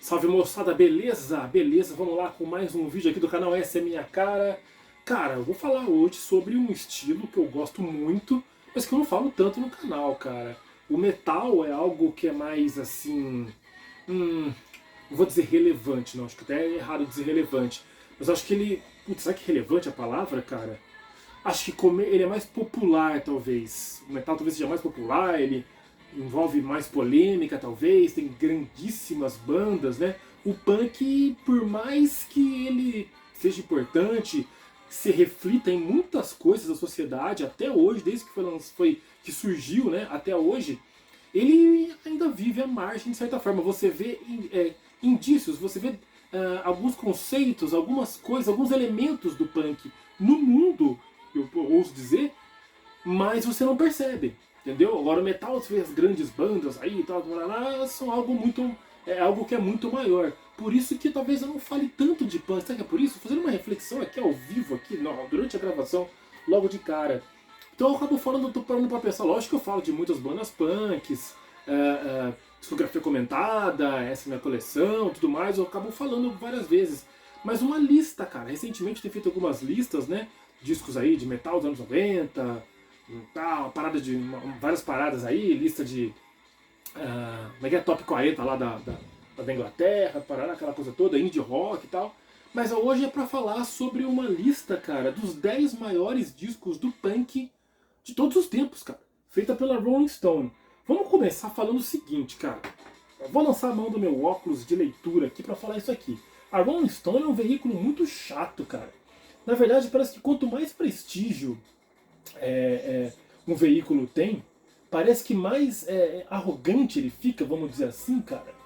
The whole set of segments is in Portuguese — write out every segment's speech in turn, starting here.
Salve moçada, beleza? Beleza, vamos lá com mais um vídeo aqui do canal Essa é Minha Cara. Cara, eu vou falar hoje sobre um estilo que eu gosto muito, mas que eu não falo tanto no canal, cara. O metal é algo que é mais assim. Hum, não vou dizer relevante, não, acho que até é errado dizer relevante. Mas acho que ele. Putz, será que relevante é a palavra, cara? Acho que ele é mais popular, talvez. O metal talvez seja mais popular, ele envolve mais polêmica, talvez, tem grandíssimas bandas, né? O punk, por mais que ele seja importante, se reflita em muitas coisas da sociedade, até hoje, desde que que surgiu, né, até hoje, ele ainda vive à margem de certa forma. Você vê indícios, você vê alguns conceitos, algumas coisas, alguns elementos do punk no mundo, eu ouso dizer, mas você não percebe, entendeu? Agora o metal, você vê as grandes bandas aí e tal, são algo muito, é algo que é muito maior. Por isso que talvez eu não fale tanto de punk, sabe que é por isso? Fazendo uma reflexão aqui ao vivo, aqui, durante a gravação, logo de cara. Então eu acabo falando, tô parando pra pensar, lógico que eu falo de muitas bandas punks, discografia comentada, essa é minha coleção, tudo mais, eu acabo falando várias vezes. Mas uma lista, cara, recentemente tem feito algumas listas, né? Discos aí de metal dos anos 90, tal, parada de. Várias paradas aí, lista de. Como é que é? Top 40 lá da Inglaterra, parada, aquela coisa toda, indie rock e tal. Mas hoje é pra falar sobre uma lista, cara, dos 10 maiores discos do punk de todos os tempos, cara. Feita pela Rolling Stone. Vamos começar falando o seguinte, cara. Eu vou lançar a mão do meu óculos de leitura aqui pra falar isso aqui. A Rolling Stone é um veículo muito chato, cara. Na verdade, parece que quanto mais prestígio um veículo tem, parece que mais arrogante ele fica, vamos dizer assim, cara.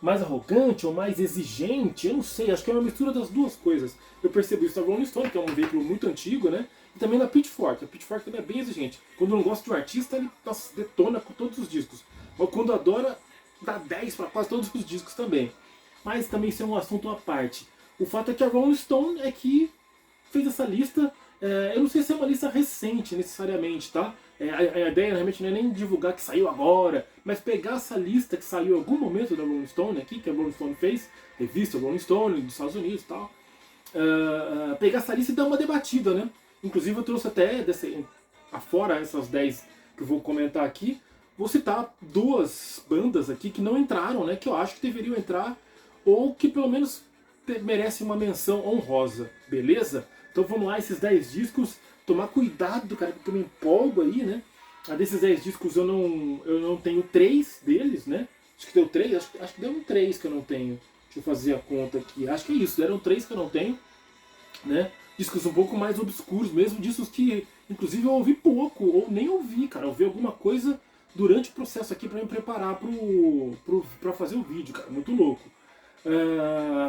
Mais arrogante ou mais exigente, eu não sei, acho que é uma mistura das duas coisas. Eu percebo isso na Rolling Stone, que é um veículo muito antigo, né? E também na Pitchfork. A Pitchfork também é bem exigente. Quando não gosta de um artista, ele detona com todos os discos. Mas quando adora, dá 10 para quase todos os discos também. Mas também isso é um assunto à parte. O fato é que a Rolling Stone é que fez essa lista. Eu não sei se é uma lista recente necessariamente, tá? A ideia realmente não é nem divulgar que saiu agora, mas pegar essa lista que saiu em algum momento da Rolling Stone aqui, que a Rolling Stone fez, revista Rolling Stone dos Estados Unidos e tal, pegar essa lista e dar uma debatida, né? Inclusive eu trouxe até, afora essas 10 que eu vou comentar aqui, vou citar duas bandas aqui que não entraram, né? Que eu acho que deveriam entrar, ou que pelo menos merecem uma menção honrosa, beleza? Então vamos lá, esses 10 discos, tomar cuidado, cara, porque eu me empolgo aí, né? Desses 10 discos eu não tenho 3 deles, né? Acho que deu 3, acho que deu um 3 que eu não tenho. Deixa eu fazer a conta aqui. Acho que é isso, deram 3 que eu não tenho, né? Discos um pouco mais obscuros mesmo, discos que inclusive eu ouvi pouco, ou nem ouvi, cara. Eu ouvi alguma coisa durante o processo aqui para me preparar pra fazer o vídeo, cara. Muito louco.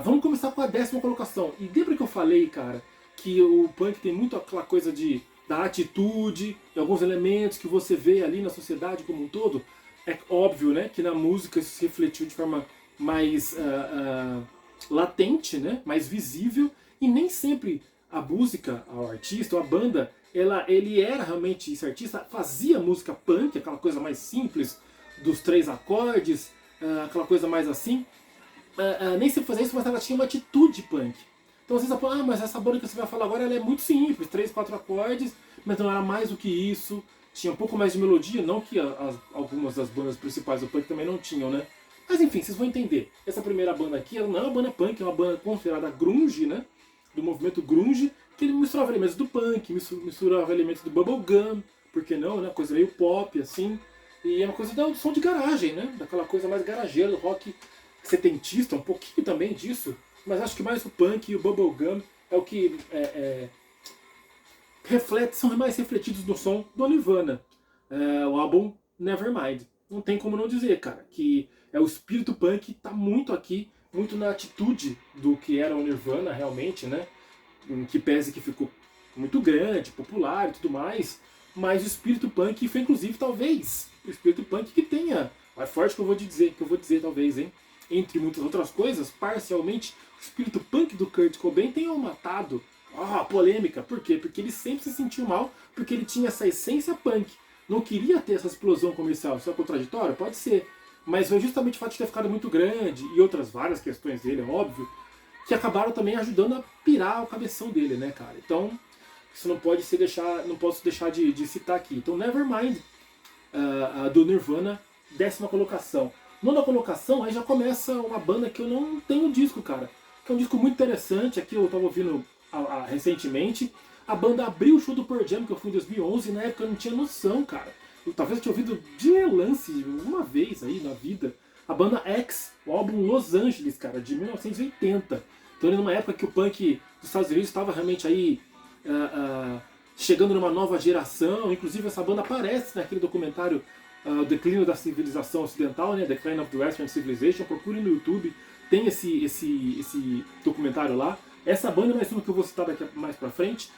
Vamos começar com a 10ª colocação. E lembra que eu falei, cara, que o punk tem muito aquela coisa da atitude, de alguns elementos que você vê ali na sociedade como um todo? É óbvio, né, que na música isso se refletiu de forma mais latente, né, mais visível, e nem sempre a música, o artista ou a banda, ele era realmente esse artista, fazia música punk, aquela coisa mais simples, dos 3 acordes, aquela coisa mais assim. Nem se fazer isso, mas ela tinha uma atitude punk. Então às vezes fala, mas essa banda que você vai falar agora ela é muito simples, 3, 4 acordes, mas não era mais do que isso. Tinha um pouco mais de melodia, não que algumas das bandas principais do punk também não tinham, né? Mas enfim, vocês vão entender. Essa primeira banda aqui, ela não é uma banda punk, é uma banda considerada grunge, né? Do movimento grunge, que ele misturava elementos do punk, misturava elementos do bubblegum, por que não, né? Coisa meio pop, assim. E é uma coisa do som de garagem, né? Daquela coisa mais garageira, do rock setentista, um pouquinho também disso, mas acho que mais o punk e o bubblegum é o que são mais refletidos no som do Nirvana, o álbum Nevermind. Não tem como não dizer, cara, que o espírito punk tá muito aqui, muito na atitude do que era o Nirvana realmente, né? Em que pese que ficou muito grande, popular e tudo mais, mas o espírito punk foi inclusive talvez o espírito punk que tenha, mais forte que eu vou dizer talvez, hein? Entre muitas outras coisas, parcialmente, o espírito punk do Kurt Cobain tenha o matado. Polêmica. Por quê? Porque ele sempre se sentiu mal, porque ele tinha essa essência punk. Não queria ter essa explosão comercial. Isso é contraditório? Pode ser. Mas foi justamente o fato de ter ficado muito grande e outras várias questões dele, é óbvio, que acabaram também ajudando a pirar o cabeção dele, né, cara? Então, isso não posso deixar de citar aqui. Então, Nevermind, do Nirvana, 10ª colocação. 9ª colocação, aí já começa uma banda que eu não tenho disco, cara. Que é um disco muito interessante, aqui eu tava ouvindo recentemente. A banda abriu o show do Pearl Jam, que eu fui em 2011, e na época eu não tinha noção, cara. Talvez eu tinha ouvido de relance uma vez aí na vida. A banda X, o álbum Los Angeles, cara, de 1980. Então ele numa época que o punk dos Estados Unidos estava realmente aí chegando numa nova geração. Inclusive essa banda aparece naquele documentário O Declínio da Civilização Ocidental, né, Decline of the Western Civilization. Procure no YouTube, tem esse documentário lá. Essa banda, mais uma que eu vou citar daqui mais pra frente,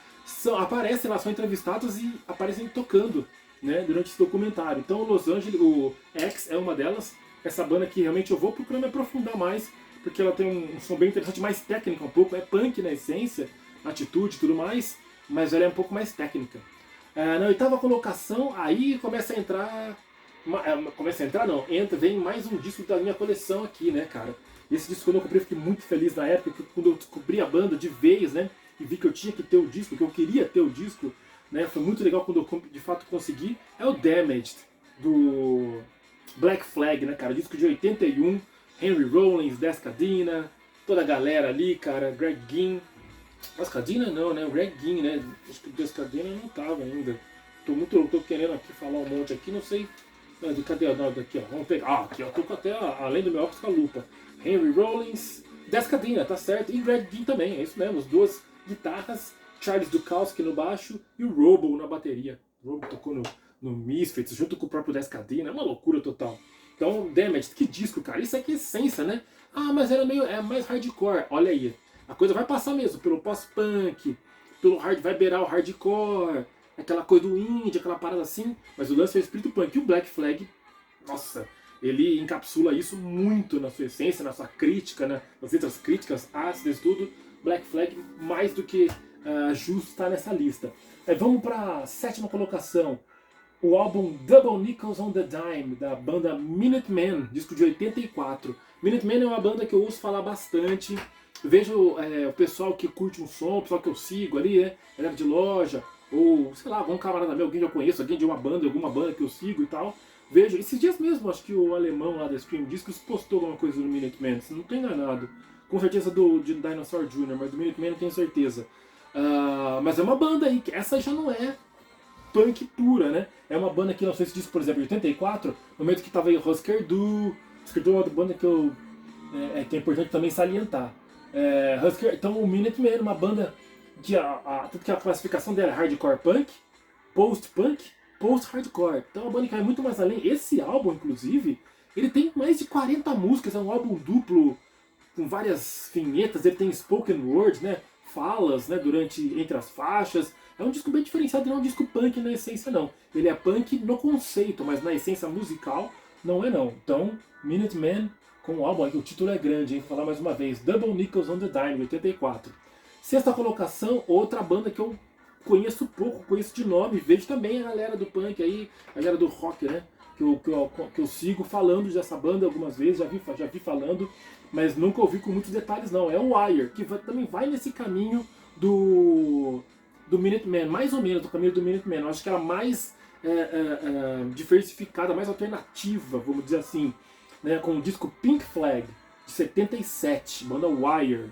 aparecem lá, são entrevistadas e aparecem tocando, né, durante esse documentário. Então o Los Angeles, o X é uma delas. Essa banda que realmente eu vou procurar me aprofundar mais, porque ela tem um som bem interessante, mais técnico um pouco, é punk na essência, atitude e tudo mais, mas ela é um pouco mais técnica. Na 8ª colocação, aí começa a entrar... vem mais um disco da minha coleção aqui, né, cara? Esse disco quando eu comprei eu fiquei muito feliz na época, quando eu descobri a banda de vez, né, e vi que eu tinha que ter o disco, que eu queria ter o disco, né, foi muito legal quando eu de fato consegui. É o Damaged, do Black Flag, né, cara? Disco de 81, Henry Rollins, Descadena, toda a galera ali, cara, Greg Ginn. Descadena não, né? O Greg Ginn, né? Acho que o Descadena não tava ainda. Tô querendo aqui falar um monte aqui, não sei. Cadê a nota aqui, ó? Vamos pegar. Aqui, ó. Tô até além do meu óculos com a lupa. Henry Rollins, Descadena, tá certo? E Greg Ginn também, é isso mesmo. As duas guitarras, Charles Dukowski no baixo e o Robo na bateria. O Robo tocou no Misfits, junto com o próprio Descadena, é uma loucura total. Então, Damaged, que disco, cara. Isso aqui é essência, né? Mas era mais hardcore. Olha aí, a coisa vai passar mesmo pelo pós-punk, vai beirar o hardcore, aquela coisa do indie, aquela parada assim, mas o lance é o espírito punk. E o Black Flag, nossa, ele encapsula isso muito na sua essência, na sua crítica, né? Nas letras críticas, ácidas, tudo. Black Flag, mais do que justo, está nessa lista. Vamos para a 7ª colocação. O álbum Double Nickels on the Dime, da banda Minutemen, disco de 84. Minutemen é uma banda que eu ouço falar bastante. Vejo o pessoal que curte um som, o pessoal que eu sigo ali, galera de loja, ou sei lá, algum camarada meu, alguém que eu conheço, alguém de uma banda, alguma banda que eu sigo e tal. Vejo, esses dias mesmo, acho que o alemão lá da Scream Discos postou alguma coisa do Minutemen, se não tô enganado. Com certeza de Dinosaur Jr., mas do Minutemen não tenho certeza. Mas é uma banda aí, que essa já não é punk pura, né? É uma banda que lançou esse disco, por exemplo, em 84, no momento que tava aí Husker Du. Husker Du é outra banda que é importante também salientar. Então o Minutemen é uma banda que tanto que a classificação dela é hardcore punk, post-punk, post-hardcore. Então é uma banda que vai muito mais além. Esse álbum, inclusive, ele tem mais de 40 músicas, é um álbum duplo com várias vinhetas, ele tem spoken words, né? Falas, né, entre as faixas. É um disco bem diferenciado, não é um disco punk na essência, não. Ele é punk no conceito, mas na essência musical não é, não. Então, Minutemen com o álbum, aqui o título é grande, hein? Vou falar mais uma vez. Double Nickels on the Dime, 84. 6ª colocação, outra banda que eu conheço pouco, conheço de nome. Vejo também a galera do punk aí, a galera do rock, né? Que eu sigo falando dessa banda algumas vezes, já vi falando, mas nunca ouvi com muitos detalhes, não. É o Wire, que também vai nesse caminho do Minutemen, mais ou menos do caminho do Minutemen. Eu acho que ela mais diversificada, mais alternativa, vamos dizer assim, né, com o disco Pink Flag, de 77, banda Wire.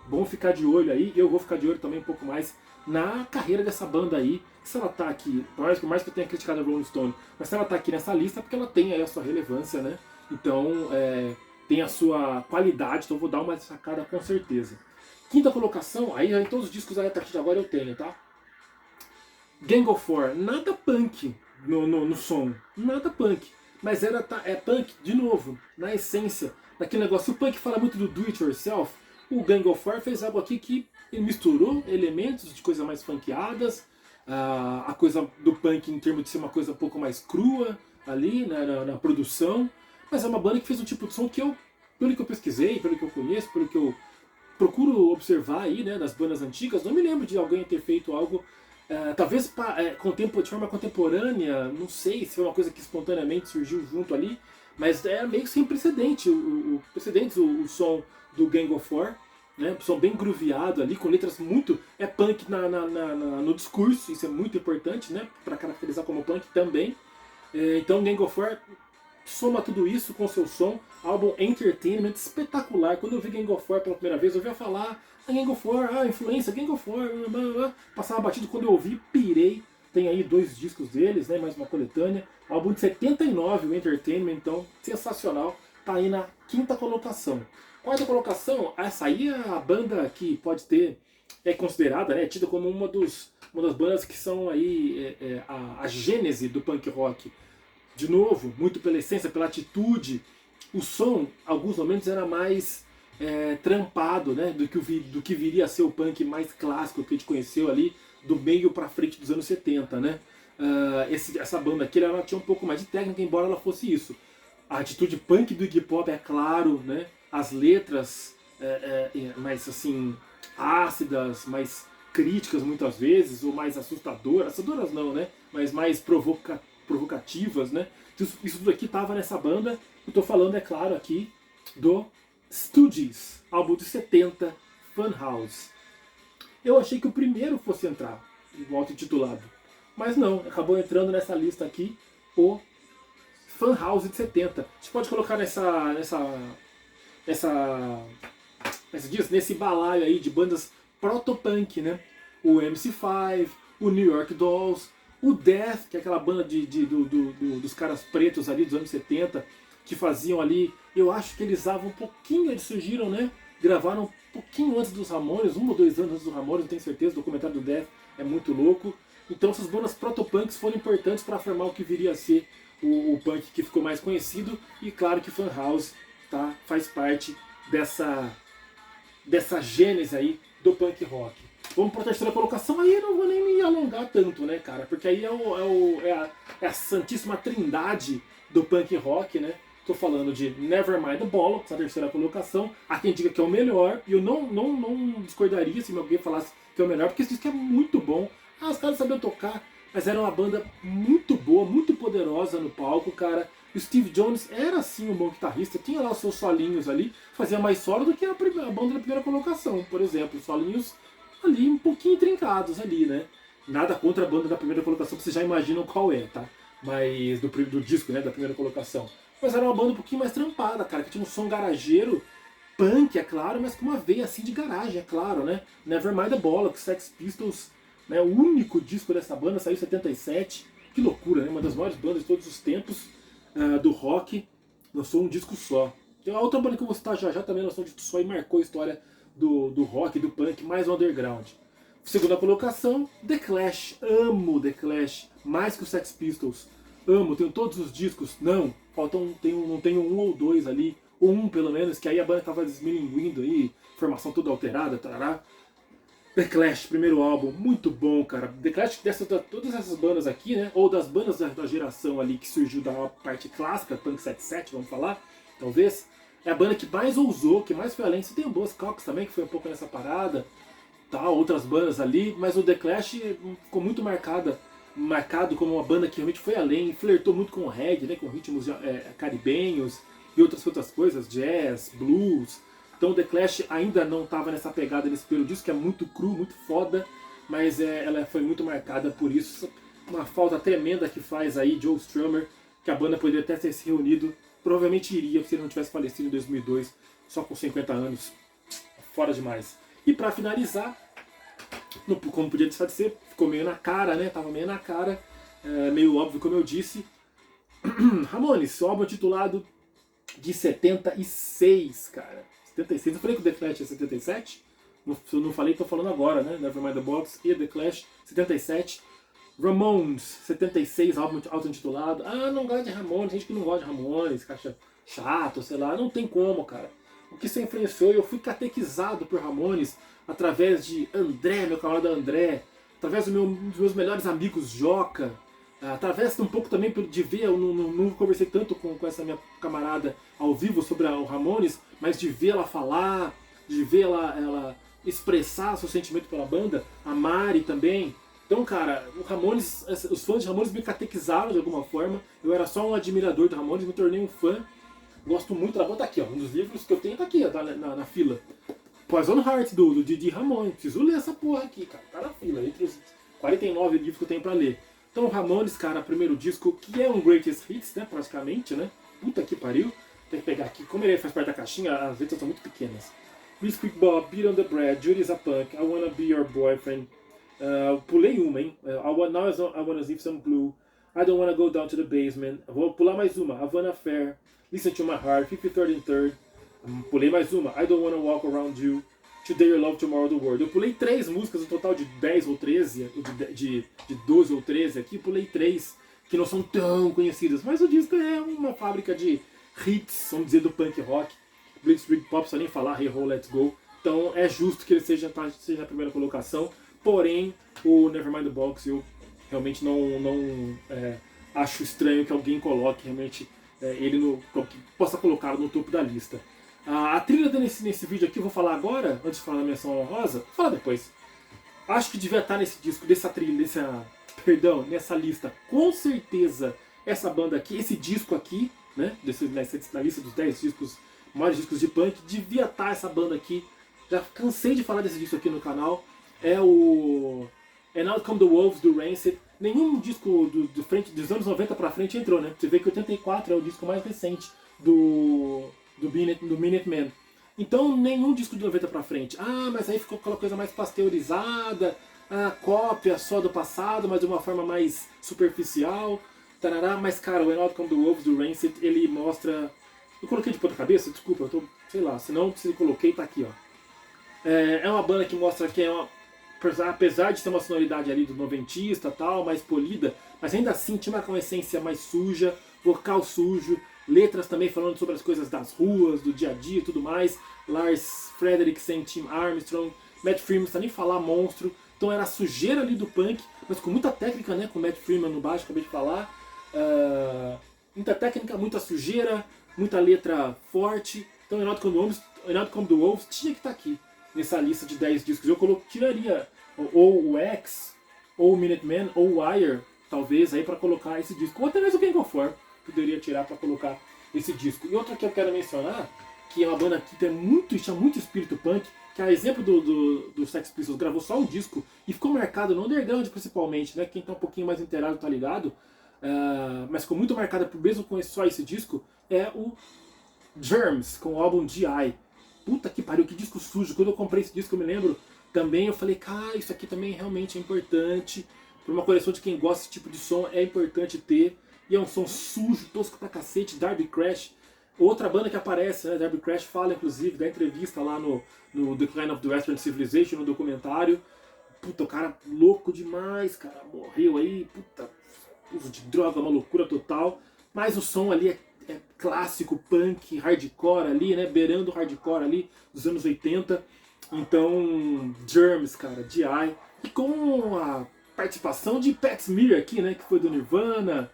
Bom ficar de olho aí, eu vou ficar de olho também um pouco mais na carreira dessa banda aí. Se ela tá aqui, por mais que eu tenha criticado a Rolling Stone, mas se ela tá aqui nessa lista é porque ela tem aí a sua relevância, né? Então, tem a sua qualidade, então eu vou dar uma sacada com certeza. 5ª colocação, aí em todos os discos aí a partir de agora eu tenho, tá? Gang of Four, nada punk no som, nada punk. Mas é punk, de novo, na essência, daquele negócio. O punk fala muito do do it yourself. O Gang of Four fez algo aqui que ele misturou elementos de coisas mais funkeadas, a coisa do punk em termos de ser uma coisa um pouco mais crua ali na produção. Mas é uma banda que fez um tipo de som que pelo que eu pesquisei, pelo que eu conheço, pelo que eu procuro observar aí, né, das bandas antigas, não me lembro de alguém ter feito algo, talvez de forma contemporânea, não sei se foi uma coisa que espontaneamente surgiu junto ali, Mas é meio sem precedente o som do Gang of Four, né? Um som bem grooveado ali, com letras muito... É punk no discurso, isso é muito importante, né? Para caracterizar como punk também. Então Gang of Four soma tudo isso com seu som, álbum Entertainment espetacular. Quando eu vi Gang of Four pela primeira vez, eu ouvia falar Gang of Four, influência, Gang of Four, blá, blá, blá. Passava batido, quando eu ouvi, pirei. Tem aí 2 discos deles, né, mais uma coletânea. Álbum de 79, o Entertainment, então, sensacional. Tá aí na 5ª colocação. 4ª colocação, essa aí é a banda que pode ter, é considerada, né, tida como uma das bandas que são aí a gênese do punk rock. De novo, muito pela essência, pela atitude. O som, alguns momentos, era mais trampado, né, do que viria a ser o punk mais clássico que a gente conheceu ali, do meio pra frente dos anos 70, né? Essa banda aqui, ela tinha um pouco mais de técnica, embora ela fosse isso. A atitude punk do Iggy Pop é claro, né? As letras mais assim ácidas, mais críticas muitas vezes, ou mais assustadoras não, né? Mas mais provocativas, né? Isso tudo aqui tava nessa banda. Eu tô falando, é claro, aqui do Stooges, álbum de 70, Funhouse. Eu achei que o primeiro fosse entrar, o auto-intitulado. Mas não, acabou entrando nessa lista aqui o Funhouse de 70. A gente pode colocar nesse balaio aí de bandas proto-punk, né? O MC5, o New York Dolls, o Death, que é aquela banda dos caras pretos ali dos anos 70, que faziam ali, eu acho que eles usavam um pouquinho, eles surgiram, né? Gravaram um pouquinho antes dos Ramones, 1 ou 2 anos antes dos Ramones, não tenho certeza, o documentário do Death é muito louco. Então essas bandas proto-punks foram importantes para formar o que viria a ser o punk que ficou mais conhecido, e claro que Funhouse, tá, faz parte dessa gênese aí do punk rock. Vamos para a 3ª colocação, aí eu não vou nem me alongar tanto, né, cara, porque aí é a santíssima trindade do punk rock, né. Tô falando de Nevermind the Bollocks, a 3ª colocação. Há quem diga que é o melhor, e eu não discordaria se alguém falasse que é o melhor, porque esse disco é muito bom. Os caras sabiam tocar, mas era uma banda muito boa, muito poderosa no palco, cara. O Steve Jones era sim um bom guitarrista, tinha lá os seus solinhos ali, fazia mais solo do que a banda da primeira colocação, por exemplo. Solinhos ali um pouquinho trincados ali, né? Nada contra a banda da primeira colocação, vocês já imaginam qual é, tá? Mas do disco, né, da primeira colocação. Mas era uma banda um pouquinho mais trampada, cara, que tinha um som garageiro, punk, é claro, mas com uma veia assim de garagem, é claro, né? Nevermind the Bollocks, Sex Pistols, né, o único disco dessa banda, saiu em 77, que loucura, né? Uma das maiores bandas de todos os tempos do rock, lançou um disco só. Tem uma outra banda que eu vou citar já também lançou um disco só e marcou a história do rock, do punk, mais underground. 2ª colocação, The Clash. Amo The Clash, mais que os Sex Pistols. Amo, tenho todos os discos. Não tenho 1 ou 2 ali, ou 1 pelo menos, que aí a banda tava desmilinguindo aí, formação toda alterada, tarará. The Clash, primeiro álbum, muito bom, cara. The Clash, todas essas bandas aqui, né, ou das bandas da geração ali que surgiu da parte clássica, Punk 77, vamos falar, talvez, é a banda que mais ousou, que mais foi além. Você tem o Buzzcocks também, que foi um pouco nessa parada, tal, outras bandas ali, mas o The Clash ficou muito marcado como uma banda que realmente foi além, flertou muito com o reggae, né, com ritmos caribenhos e outras coisas, jazz, blues. Então o The Clash ainda não estava nessa pegada nesse primeiro disco, que é muito cru, muito foda, mas ela foi muito marcada por isso. Uma falta tremenda que faz aí Joe Strummer, que a banda poderia até ter se reunido, provavelmente iria se ele não tivesse falecido em 2002, só com 50 anos, fora demais. E para finalizar, como podia deixar de ser, ficou meio na cara, né? Tava meio na cara, meio óbvio, como eu disse. Ramones, o álbum titulado de 76, cara. 76, eu falei que o The Clash é 77? Se eu não falei, tô falando agora, né? Nevermind the Box e The Clash, 77. Ramones, 76, álbum auto-intitulado. Não gosta de Ramones, gente que não gosta de Ramones, acha chato, sei lá. Não tem como, cara. O que isso influenciou, eu fui catequizado por Ramones através de André, meu camarada André, através dos meus melhores amigos Joca, através um pouco também de ver, eu não conversei tanto com essa minha camarada ao vivo sobre o Ramones, mas de ver ela falar, de ver ela expressar seu sentimento pela banda, a Mari também, Então, cara, o Ramones, os fãs de Ramones me catequizaram de alguma forma. Eu era só um admirador do Ramones, me tornei um fã. Gosto muito da banda. Tá aqui, ó. Um dos livros que eu tenho tá aqui, ó, tá na fila. Poison Heart, do Didi Ramone. Preciso ler essa porra aqui, cara. Tá na fila, entre os 49 livros que eu tenho pra ler. Então, Ramones, cara, primeiro disco, que é um greatest hits, né, praticamente, né? Puta que pariu. Tem que pegar aqui. Como ele faz parte da caixinha, as letras são muito pequenas. Biscuit Bob, Beat on the Bread, Judy's a Punk, I Wanna Be Your Boyfriend. Pulei uma, hein? Now I Wanna Sniff Some Glue. I Don't Wanna Go Down to the Basement. Vou pular mais uma. Havana Fair, Listen to My Heart, 53rd and 3rd. Pulei mais uma. I Don't Wanna Walk Around You. Today Your Love, Tomorrow the World. Eu pulei 3 músicas, no total de 10 ou 13, de 12 ou 13 aqui, pulei 3 que não são tão conhecidas. Mas o disco é uma fábrica de hits, vamos dizer, do punk rock. Blitzkrieg Pop, só nem falar, Hey Ho, Let's Go. Então é justo que ele seja na primeira colocação. Porém, o Nevermind the Box eu realmente não acho estranho que alguém coloque realmente ele que possa colocá-lo no topo da lista. A trilha nesse vídeo aqui, eu vou falar agora, antes de falar da menção honrosa, vou falar depois. Acho que devia estar nesse disco, nessa lista, com certeza, essa banda aqui, esse disco aqui, né, na lista dos 10 discos, maiores discos de punk, devia estar essa banda aqui. Já cansei de falar desse disco aqui no canal. É o And Out Come the Wolves, do Rancid. Nenhum disco dos anos 90 pra frente entrou, né? Você vê que 84 é o disco mais recente do Minutemen. Então, nenhum disco de 90 pra frente. Ah, mas aí ficou aquela coisa mais pasteurizada, a cópia só do passado, mas de uma forma mais superficial. Tarará. Mas, cara, o And Out Come the Wolves, do Rancid, ele mostra... Eu coloquei de ponta cabeça? Desculpa, eu tô... sei lá, se não, se coloquei, tá aqui, ó. É uma banda que mostra que é uma... apesar de ter uma sonoridade ali do noventista e tal, mais polida, mas ainda assim tinha uma essência mais suja, vocal sujo, letras também falando sobre as coisas das ruas, do dia a dia e tudo mais. Lars Frederiksen, Tim Armstrong, Matt Freeman, sem nem falar, monstro. Então era a sujeira ali do punk, mas com muita técnica, né, com o Matt Freeman no baixo, acabei de falar. Muita técnica, muita sujeira, muita letra forte. Então And Out Come the Wolves tinha que estar aqui nessa lista de 10 discos. Eu tiraria ou o X, ou o Minutemen, ou o Wire, talvez, aí para colocar esse disco. Ou até mesmo o Gang of War poderia tirar para colocar esse disco. E outra que eu quero mencionar, que é uma banda que tinha muito espírito punk, que a exemplo do Sex Pistols, gravou só um disco e ficou marcado no underground principalmente, né? Quem tá um pouquinho mais inteirado tá ligado. Mas ficou muito marcada por mesmo com só esse disco, é o Germs, com o álbum G.I. Puta que pariu, que disco sujo. Quando eu comprei esse disco, eu me lembro também, eu falei, cara, isso aqui também realmente é importante. Para uma coleção de quem gosta desse tipo de som, é importante ter. E é um som sujo, tosco pra cacete. Darby Crash, outra banda que aparece, né? Darby Crash fala, inclusive, da entrevista lá no Decline of the Western Civilization, no documentário. Puta, o cara louco demais, cara. Morreu aí, puta, uso de droga, uma loucura total. Mas o som ali é clássico, punk, hardcore ali, né? Beirando o hardcore ali dos anos 80. Então, Germs, cara, G.I. E com a participação de Pat Smear aqui, né? Que foi do Nirvana,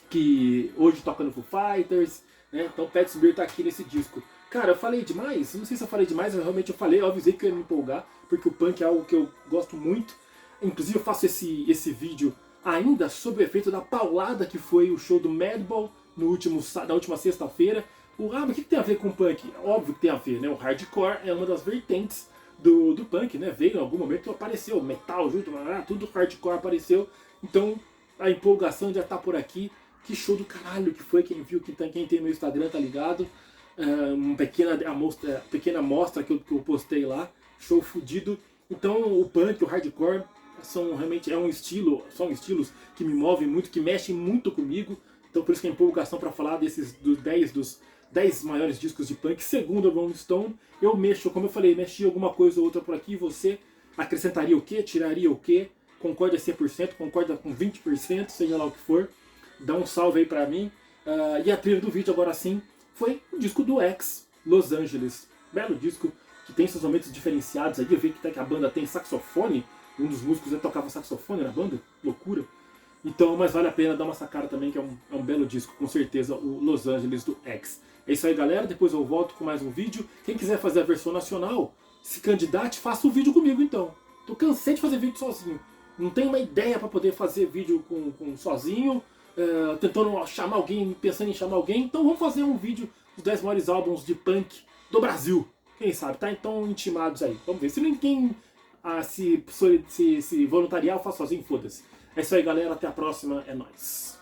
que hoje toca no Foo Fighters, né? Então Pat Smear tá aqui nesse disco. Cara, eu falei demais? Não sei se eu falei demais, mas realmente eu falei, eu avisei que eu ia me empolgar, porque o punk é algo que eu gosto muito. Inclusive eu faço esse vídeo ainda sob o efeito da paulada que foi o show do Madball na última sexta-feira. Mas o que tem a ver com o punk? Óbvio que tem a ver, né? O hardcore é uma das vertentes do punk, né? Veio em algum momento, apareceu metal junto, tudo hardcore apareceu. Então a empolgação já tá por aqui. Que show do caralho que foi, quem viu, quem tem meu Instagram tá ligado. Uma pequena amostra que eu postei lá. Show fudido. Então o punk, o hardcore realmente são estilos que me movem muito, que mexem muito comigo. Então por isso que a empolgação para falar dos 10 maiores discos de punk. Segundo a Rolling Stone, eu mexo, como eu falei, mexi alguma coisa ou outra por aqui. Você acrescentaria o quê? Tiraria o quê? Concorda 100%, concorda com 20%, seja lá o que for. Dá um salve aí pra mim. E a trilha do vídeo agora sim foi o disco do X, Los Angeles. Belo disco, que tem seus momentos diferenciados. Aí eu vi que a banda tem saxofone. Um dos músicos tocava saxofone na banda. Loucura. Então, mas vale a pena dar uma sacada também, que é um belo disco, com certeza, o Los Angeles do X. É isso aí, galera. Depois eu volto com mais um vídeo. Quem quiser fazer a versão nacional, se candidate, faça o vídeo comigo então. Tô cansei de fazer vídeo sozinho. não tenho uma ideia para poder fazer vídeo sozinho, tentando chamar alguém, pensando em chamar alguém, então vamos fazer um vídeo dos 10 maiores álbuns de punk do Brasil. Quem sabe, tá? Então intimados aí. Vamos ver. Se ninguém se voluntariar, eu faço sozinho, foda-se. É isso aí, galera. Até a próxima. É nóis.